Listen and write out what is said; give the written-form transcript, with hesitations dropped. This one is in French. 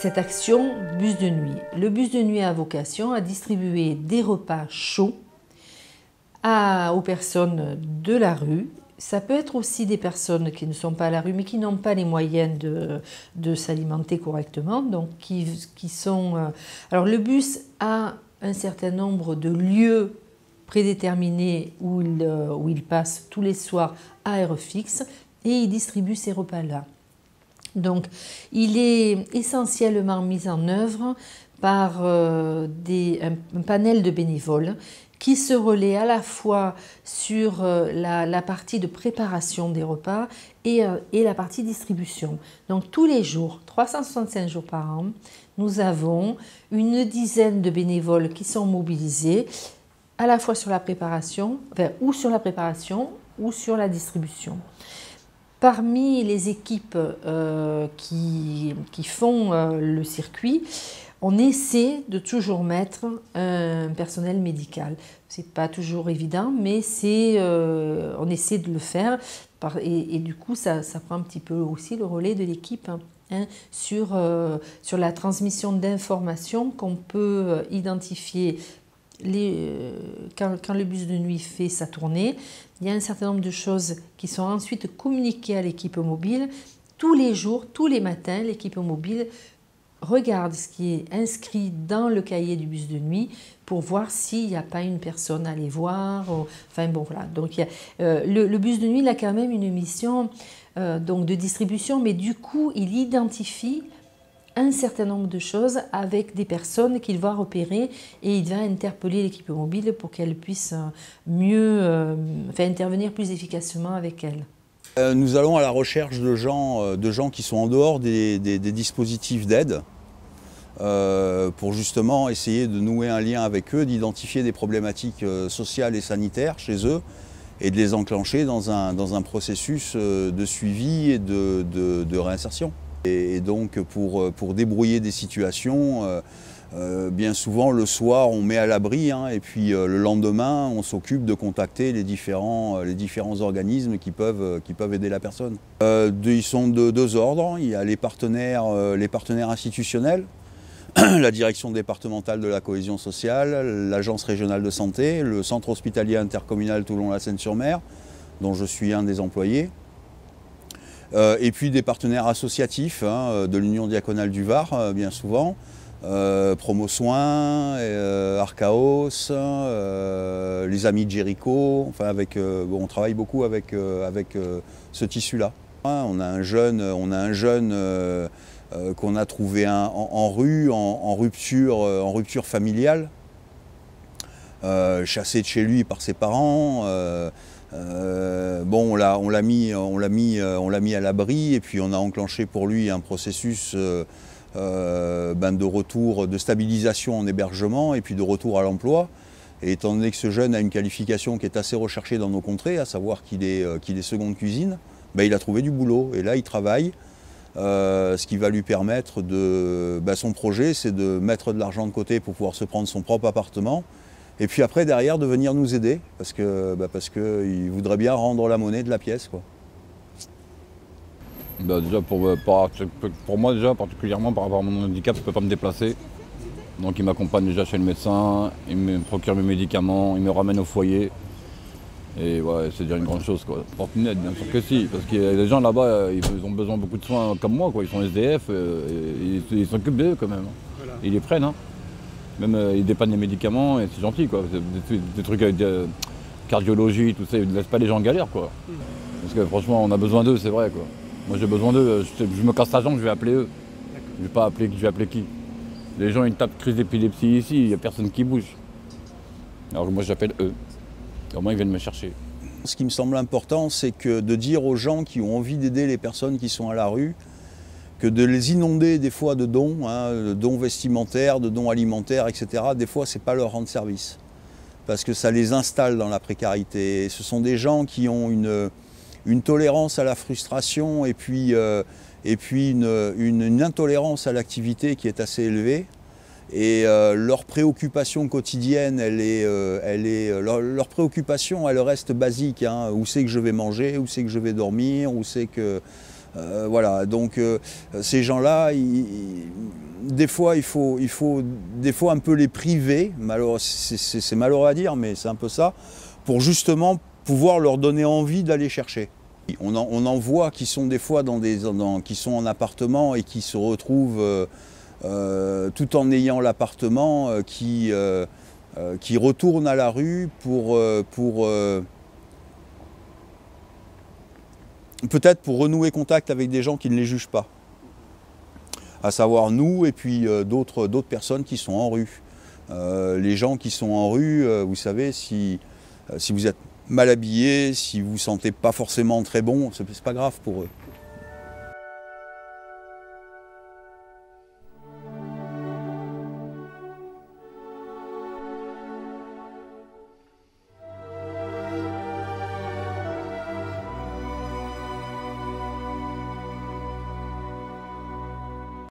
cette action bus de nuit. Le bus de nuit a vocation à distribuer des repas chauds aux personnes de la rue. Ça peut être aussi des personnes qui ne sont pas à la rue, mais qui n'ont pas les moyens de s'alimenter correctement. Donc, Alors, le bus a un certain nombre de lieux prédéterminés où il passe tous les soirs à heure fixe et il distribue ces repas-là. Donc, il est essentiellement mis en œuvre par un panel de bénévoles qui se relaie à la fois sur la partie de préparation des repas et la partie distribution. Donc tous les jours, 365 jours par an, nous avons une dizaine de bénévoles qui sont mobilisés à la fois sur la préparation, ou sur la préparation ou sur la distribution. Parmi les équipes qui font le circuit, on essaie de toujours mettre un personnel médical. Ce n'est pas toujours évident, mais on essaie de le faire. Et du coup, ça prend un petit peu aussi le relais de l'équipe sur la transmission d'informations qu'on peut identifier quand le bus de nuit fait sa tournée. Il y a un certain nombre de choses qui sont ensuite communiquées à l'équipe mobile. Tous les jours, tous les matins, l'équipe mobile regarde ce qui est inscrit dans le cahier du bus de nuit pour voir s'il n'y a pas une personne à aller voir. Enfin bon, voilà. Donc le bus de nuit il a quand même une mission donc de distribution, mais du coup il identifie un certain nombre de choses avec des personnes qu'il va repérer et il va interpeller l'équipe mobile pour qu'elle puisse intervenir plus efficacement avec elle. Nous allons à la recherche de gens qui sont en dehors des dispositifs d'aide pour justement essayer de nouer un lien avec eux, d'identifier des problématiques sociales et sanitaires chez eux et de les enclencher dans un processus de suivi et de réinsertion. Et donc pour débrouiller des situations, bien souvent le soir on met à l'abri et puis le lendemain on s'occupe de contacter les différents organismes qui peuvent aider la personne. Ils sont de deux ordres. Il y a les partenaires institutionnels, la direction départementale de la cohésion sociale, l'agence régionale de santé, le centre hospitalier intercommunal Toulon-la-Seine-sur-Mer, dont je suis un des employés. Et puis des partenaires associatifs de l'Union diaconale du Var, bien souvent, Promo Soins, Archaos, les Amis de Jéricho, enfin on travaille beaucoup avec ce tissu-là. On a un jeune qu'on a trouvé en rue, en rupture familiale, chassé de chez lui par ses parents. On l'a mis à l'abri et puis on a enclenché pour lui un processus de retour, de stabilisation en hébergement et puis de retour à l'emploi. Et étant donné que ce jeune a une qualification qui est assez recherchée dans nos contrées, à savoir qu'il est seconde cuisine, il a trouvé du boulot et là il travaille. Ce qui va lui permettre son projet, c'est de mettre de l'argent de côté pour pouvoir se prendre son propre appartement. Et puis après, derrière, de venir nous aider, parce qu'il voudrait bien rendre la monnaie de la pièce, quoi. Déjà pour moi, déjà, particulièrement par rapport à mon handicap, je ne peux pas me déplacer. Donc il m'accompagne déjà chez le médecin, il me procure mes médicaments, il me ramène au foyer. Et ouais, c'est déjà une grande chose, quoi. Porte une aide, bien sûr que si, parce qu'il y a des gens là-bas, ils ont besoin de beaucoup de soins comme moi, quoi. Ils sont SDF, ils s'occupent d'eux quand même. Voilà. Ils les prennent, Même ils dépannent les médicaments et c'est gentil, quoi. Des trucs avec cardiologie, tout ça, ils ne laissent pas les gens en galère, quoi. Parce que franchement, on a besoin d'eux, c'est vrai, quoi. Moi j'ai besoin d'eux, je me casse la jambe, je vais appeler eux. Je vais appeler qui? Les gens ils tapent crise d'épilepsie ici, il n'y a personne qui bouge. Alors que moi j'appelle eux. Au moins ils viennent me chercher. Ce qui me semble important, c'est que de dire aux gens qui ont envie d'aider les personnes qui sont à la rue, que de les inonder des fois de dons, de dons vestimentaires, de dons alimentaires, etc. Des fois c'est pas leur rendre service. Parce que ça les installe dans la précarité. Et ce sont des gens qui ont une tolérance à la frustration et puis une intolérance à l'activité qui est assez élevée. Et leur préoccupation quotidienne, leur préoccupation, elle reste basique. Où c'est que je vais manger, où c'est que je vais dormir, où c'est que Voilà, donc ces gens-là, des fois, il faut des fois un peu les priver, c'est malheureux à dire, mais c'est un peu ça, pour justement pouvoir leur donner envie d'aller chercher. On en voit qui sont des fois qui sont en appartement et qui se retrouvent tout en ayant l'appartement, qui retournent à la rue peut-être pour renouer contact avec des gens qui ne les jugent pas. À savoir nous et puis d'autres personnes qui sont en rue. Les gens qui sont en rue, vous savez, si vous êtes mal habillé, si vous ne vous sentez pas forcément très bon, c'est pas grave pour eux.